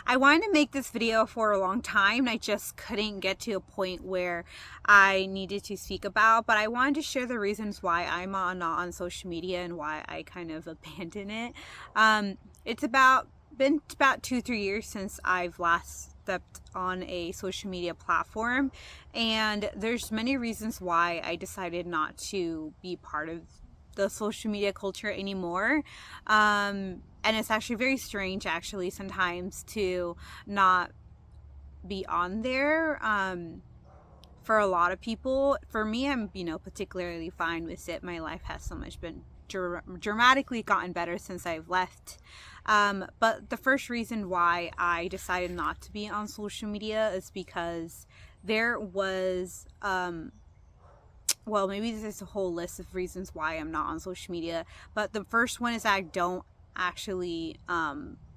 I wanted to make this video for a long time and I just couldn't get to a point where I needed to speak about, but I wanted to share the reasons why not on social media and why I kind of abandoned it. It's been about 2-3 years since I've last stepped on a social media platform, and there's many reasons why I decided not to be part of the social media culture anymore. And it's actually very strange, actually, sometimes to not be on there. For a lot of people, for me, I'm, particularly fine with it. My life has so much been dramatically gotten better since I've left. But the first reason why I decided not to be on social media is because there was, well, maybe there's a whole list of reasons why I'm not on social media, but the first one is I don't actually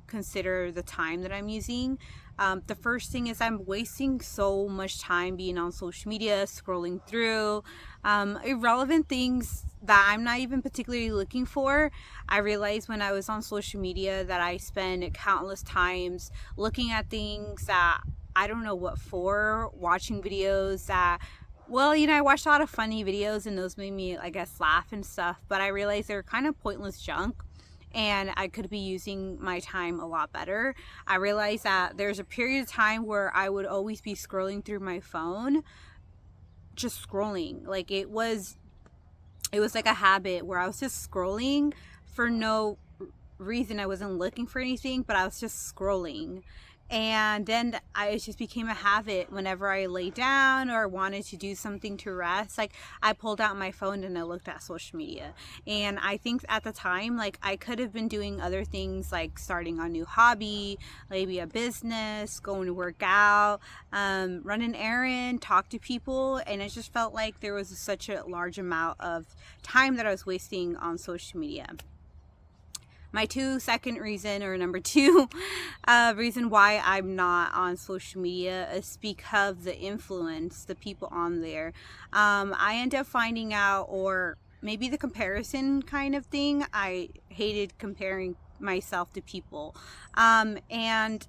consider the time that I'm using. The first thing is I'm wasting so much time being on social media, scrolling through irrelevant things that I'm not even particularly looking for. I realized when I was on social media that I spend countless times looking at things that I don't know what for, watching videos that, well, I watched a lot of funny videos and those made me, I guess, laugh and stuff, but I realized they're kind of pointless junk and I could be using my time a lot better. I realized that there's a period of time where I would always be scrolling through my phone, just scrolling. Like it was like a habit where I was just scrolling for no reason. I wasn't looking for anything, but I was just scrolling. And then it just became a habit whenever I lay down or wanted to do something to rest. Like, I pulled out my phone and I looked at social media. And I think at the time, like, I could have been doing other things like starting a new hobby, maybe a business, going to work out, run an errand, talk to people. And it just felt like there was such a large amount of time that I was wasting on social media. My second reason, or number two reason why I'm not on social media is because of the influence, the people on there. I end up finding out, or maybe the comparison kind of thing. I hated comparing myself to people. And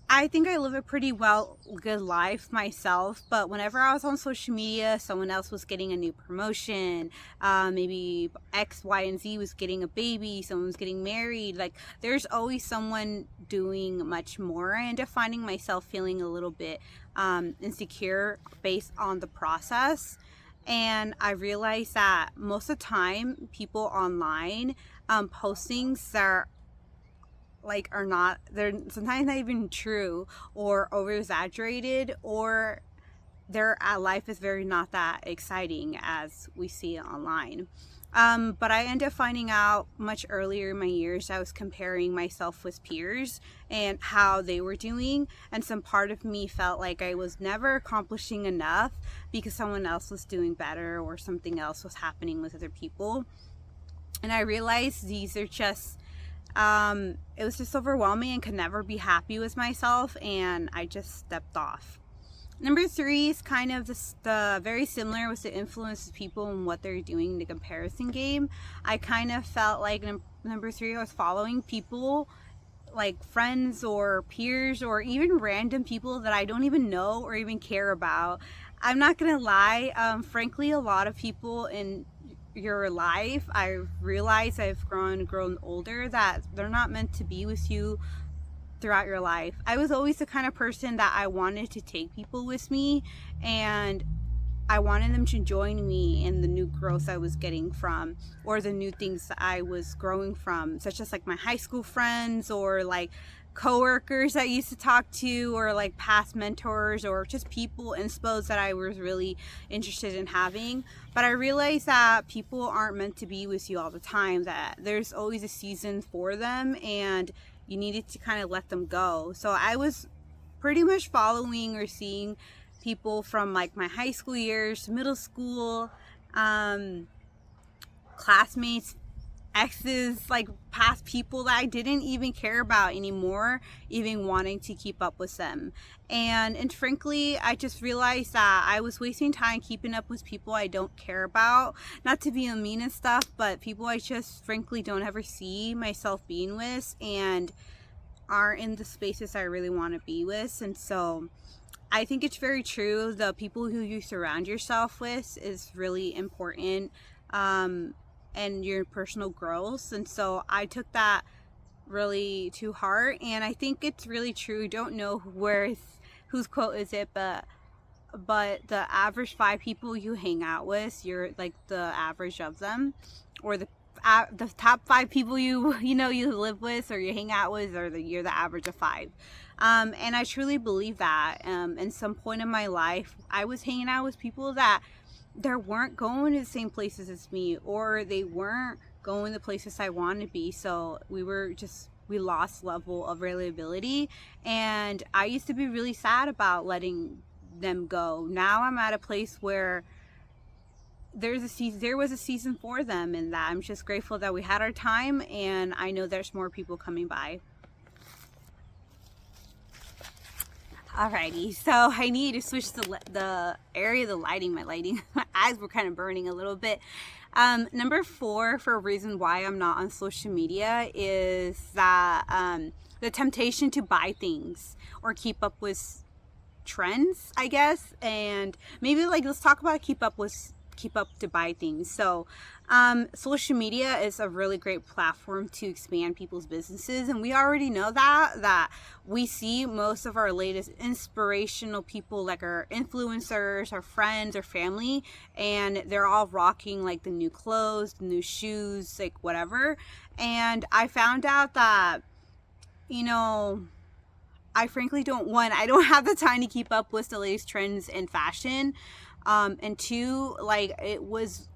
I think I live a pretty good life myself, but whenever I was on social media, someone else was getting a new promotion, maybe X, Y, and Z was getting a baby, someone was getting married. Like, there's always someone doing much more. I end up finding myself feeling a little bit insecure based on the process. And I realized that most of the time, people online postings that they're sometimes not even true or over exaggerated, or their life is very not that exciting as we see it online. But I ended up finding out much earlier in my years. I was comparing myself with peers and how they were doing, and some part of me felt like I was never accomplishing enough because someone else was doing better or something else was happening with other people. And I realized these are just it was just overwhelming and could never be happy with myself, and I just stepped off. Number three is kind of the very similar with the influence of people and what they're doing in the comparison game. I kind of felt like number three, I was following people like friends or peers or even random people that I don't even know or even care about. I'm not gonna lie, frankly, a lot of people in your life, I realize I've grown older, that they're not meant to be with you throughout your life. I was always the kind of person that I wanted to take people with me, and I wanted them to join me in the new growth I was getting from, or the new things that I was growing from, such as like my high school friends, or like coworkers I used to talk to, or like past mentors, or just people inspos that I was really interested in having. But I realized that people aren't meant to be with you all the time, that there's always a season for them and you needed to kind of let them go. So I was pretty much following or seeing people from like my high school years, middle school, classmates, exes, like past people that I didn't even care about anymore, even wanting to keep up with them. And frankly, I just realized that I was wasting time keeping up with people I don't care about. Not to be mean and stuff, but people I just frankly don't ever see myself being with. And aren't in the spaces I really want to be with. And so I think it's very true. The people who you surround yourself with is really important, and your personal growth. And so I took that really to heart, and I think it's really true. Don't know whose quote is it, but the average 5 people you hang out with, you're like the average of them, or the top 5 people you live with or you hang out with, or you're the average of 5. And I truly believe that. In some point in my life, I was hanging out with people that weren't going to the same places as me, or they weren't going the places I wanted to be. So we lost level of reliability, and I used to be really sad about letting them go. Now I'm at a place where there was a season for them, and that I'm just grateful that we had our time, and I know there's more people coming by. Alrighty, so I need to switch the area of the lighting. My eyes were kind of burning a little bit. Number 4 for a reason why I'm not on social media is that the temptation to buy things or keep up with trends, I guess. And maybe let's talk about keep up to buy things. So social media is a really great platform to expand people's businesses, and we already know that we see most of our latest inspirational people, like our influencers, our friends, our family, and they're all rocking like the new clothes, the new shoes, like whatever. And I found out that I frankly I don't have the time to keep up with the latest trends in fashion. And 2, it was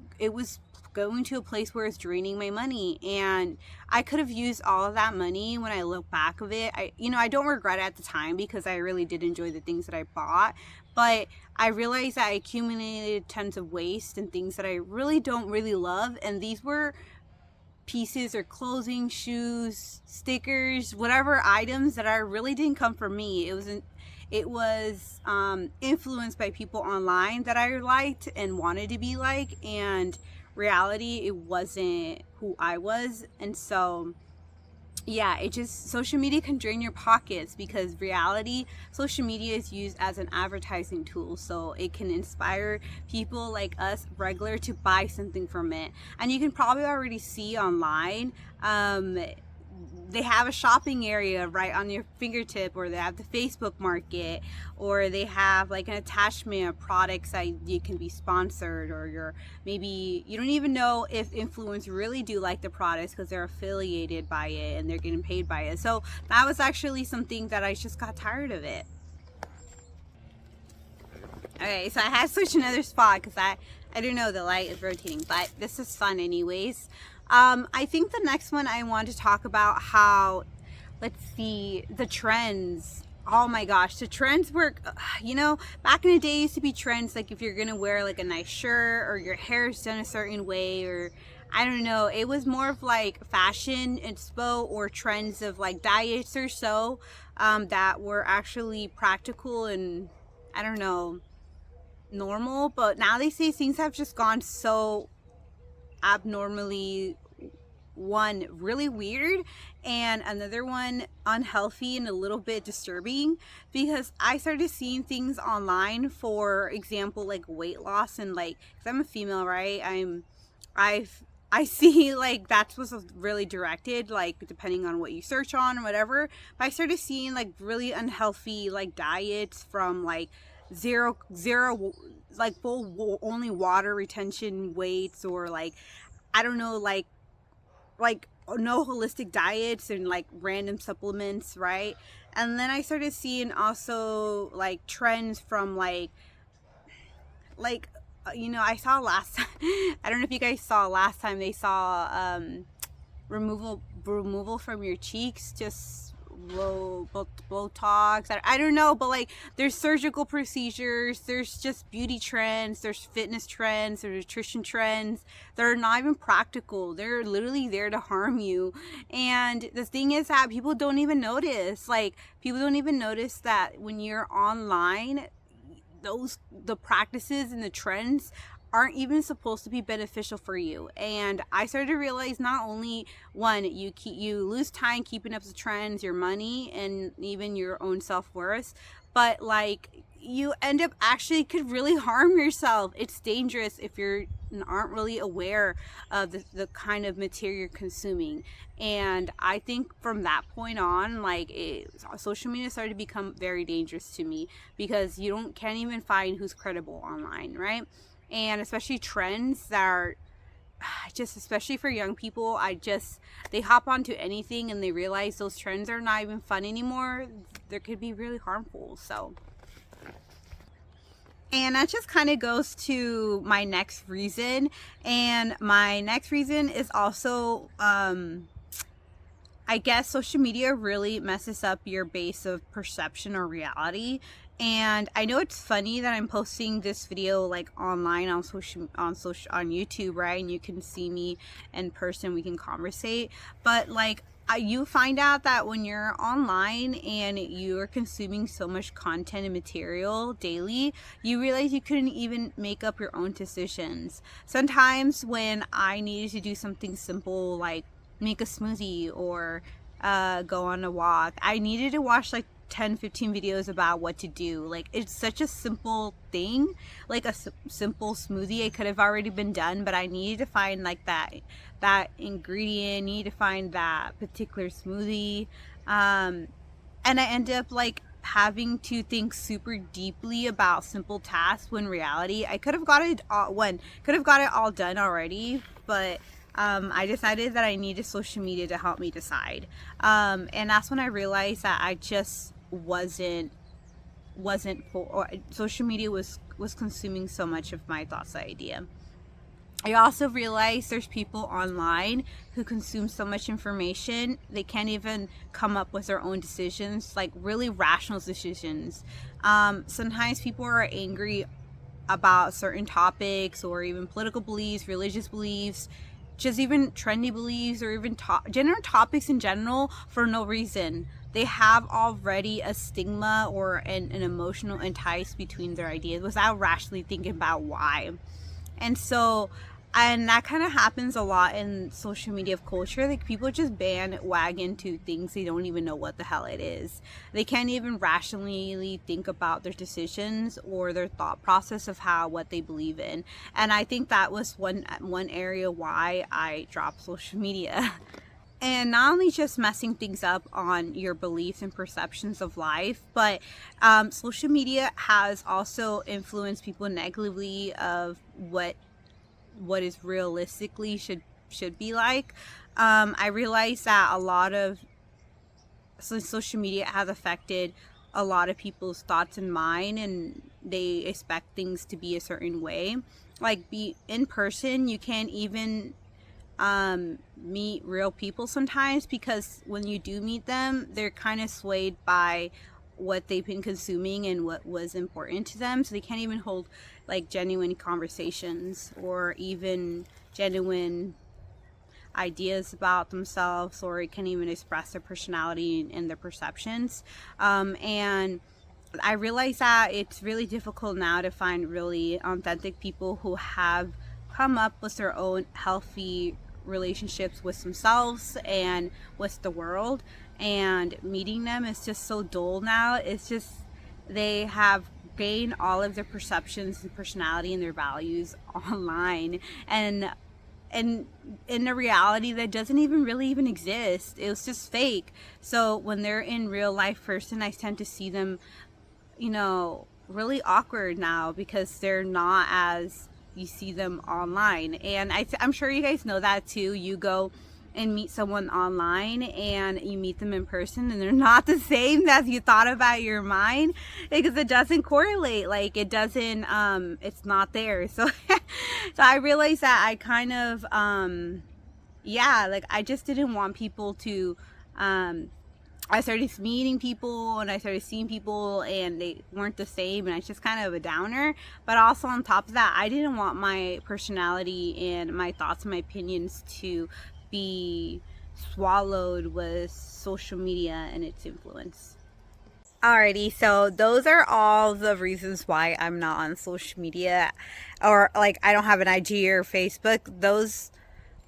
going to a place where it's draining my money, and I could have used all of that money. When I look back of it, I don't regret it at the time, because I really did enjoy the things that I bought, but I realized that I accumulated tons of waste and things that I really don't really love. And these were pieces or clothing, shoes, stickers, whatever items that I really didn't come from me. It was influenced by people online that I liked and wanted to be like, and reality, it wasn't who I was. And so social media can drain your pockets, because reality, social media is used as an advertising tool, so it can inspire people like us regular to buy something from it. And you can probably already see online, they have a shopping area right on your fingertip, or they have the Facebook Market, or they have like an attachment of products that you can be sponsored, or maybe you don't even know if influencers really do like the products because they're affiliated by it and they're getting paid by it. So that was actually something that I just got tired of it. Okay, so I had to switch another spot because I don't know, the light is rotating, but this is fun anyways. I think the next one I want to talk about how, the trends. Oh my gosh, the trends work. Back in the day, it used to be trends like if you're gonna wear like a nice shirt, or your hair is done a certain way, or I don't know. It was more of like fashion inspo, or trends of like diets or so, that were actually practical and, I don't know, normal. But now they say things have just gone so abnormally, one, really weird, and another one, unhealthy and a little bit disturbing, because I started seeing things online, for example, like weight loss, and like, because I'm a female, right? I see like that's what's really directed, like depending on what you search on or whatever. But I started seeing like really unhealthy like diets from like zero like full only water retention weights, or like, I don't know, like no holistic diets and like random supplements, right? And then I started seeing also like trends from like I saw last time, I don't know if you guys saw last time, they saw removal from your cheeks, just Botox. I don't know, but like there's surgical procedures, there's just beauty trends, there's fitness trends, there's nutrition trends that are not even practical. They're literally there to harm you. And the thing is that people don't even notice. Like, people don't even notice that when you're online, the practices and the trends aren't even supposed to be beneficial for you. And I started to realize not only one, you lose time keeping up the trends, your money, and even your own self-worth, but like you end up actually could really harm yourself. It's dangerous if you're aren't really aware of the kind of material you're consuming. And I think from that point on, like social media started to become very dangerous to me, because you can't even find who's credible online, right? And especially trends that are just, especially for young people, they hop onto anything and they realize those trends are not even fun anymore. They could be really harmful. So, and that just kind of goes to my next reason. And my next reason is also, I guess social media really messes up your base of perception or reality. And I know it's funny that I'm posting this video like online on YouTube, right? And you can see me in person, we can conversate. But like you find out that when you're online and you're consuming so much content and material daily, you realize you couldn't even make up your own decisions. Sometimes when I needed to do something simple like make a smoothie or go on a walk, I needed to watch like 10-15 videos about what to do. Like it's such a simple thing, like a simple smoothie, it could have already been done, but I needed to find like that ingredient, need to find that particular smoothie, and I end up like having to think super deeply about simple tasks, when reality I could have got it all done already. But I decided that I needed social media to help me decide, and that's when I realized that I just wasn't or social media was consuming so much of my thoughts and idea. I also realized there's people online who consume so much information they can't even come up with their own decisions, like really rational decisions. Sometimes people are angry about certain topics or even political beliefs, religious beliefs, just even trendy beliefs, or even general topics in general for no reason. They have already a stigma or an emotional entice between their ideas without rationally thinking about why. And so, and that kind of happens a lot in social media culture. Like people just bandwagon to things they don't even know what the hell it is. They can't even rationally think about their decisions or their thought process of what they believe in. And I think that was one area why I dropped social media. And not only just messing things up on your beliefs and perceptions of life, but social media has also influenced people negatively of what is realistically should be like. I realized that a lot of social media has affected a lot of people's thoughts and mind, and they expect things to be a certain way. Like be in person, you can't even meet real people sometimes, because when you do meet them, they're kind of swayed by what they've been consuming and what was important to them, so they can't even hold like genuine conversations or even genuine ideas about themselves, or it can't even express their personality and their perceptions. And I realize that it's really difficult now to find really authentic people who have come up with their own healthy relationships with themselves and with the world, and meeting them is just so dull now. It's just they have gained all of their perceptions and personality and their values online, and in a reality that doesn't even really exist. It was just fake. So when they're in real life person, I tend to see them, really awkward now, because they're not as you see them online. And I'm sure you guys know that too. You go and meet someone online and you meet them in person and they're not the same as you thought about your mind, because it doesn't correlate. Like it doesn't, it's not there. So, so I realized that I kind of, like I just didn't want people to, I started meeting people and I started seeing people and they weren't the same, and it's just kind of a downer. But also on top of that, I didn't want my personality and my thoughts and my opinions to be swallowed with social media and its influence. Alrighty, so those are all the reasons why I'm not on social media, or like I don't have an IG or Facebook. Those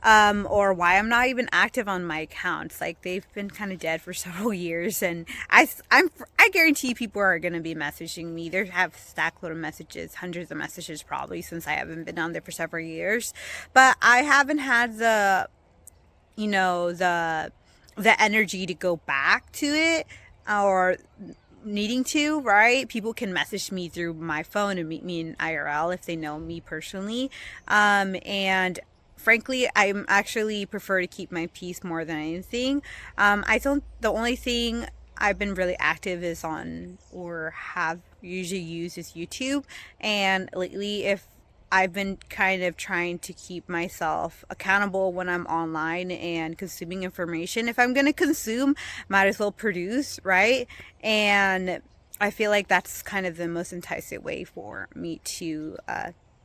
or why I'm not even active on my accounts. Like they've been kind of dead for several years, and I guarantee people are gonna be messaging me. They have stack load of messages, hundreds of messages probably, since I haven't been on there for several years. But I haven't had the, you know, the energy to go back to it, or needing to, right? People can message me through my phone and meet me in IRL if they know me personally. And frankly, I'm actually prefer to keep my peace more than anything. I don't, the only thing I've been really active is on, or have usually used, is YouTube. And lately, if I've been kind of trying to keep myself accountable when I'm online and consuming information. If I'm going to consume, might as well produce, right? And I feel like that's kind of the most enticing way for me to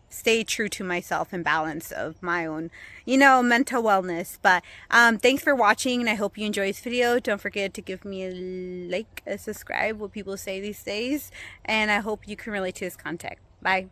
stay true to myself and balance of my own, mental wellness. But thanks for watching, and I hope you enjoyed this video. Don't forget to give me a like, a subscribe, what people say these days, and I hope you can relate to this content. Bye.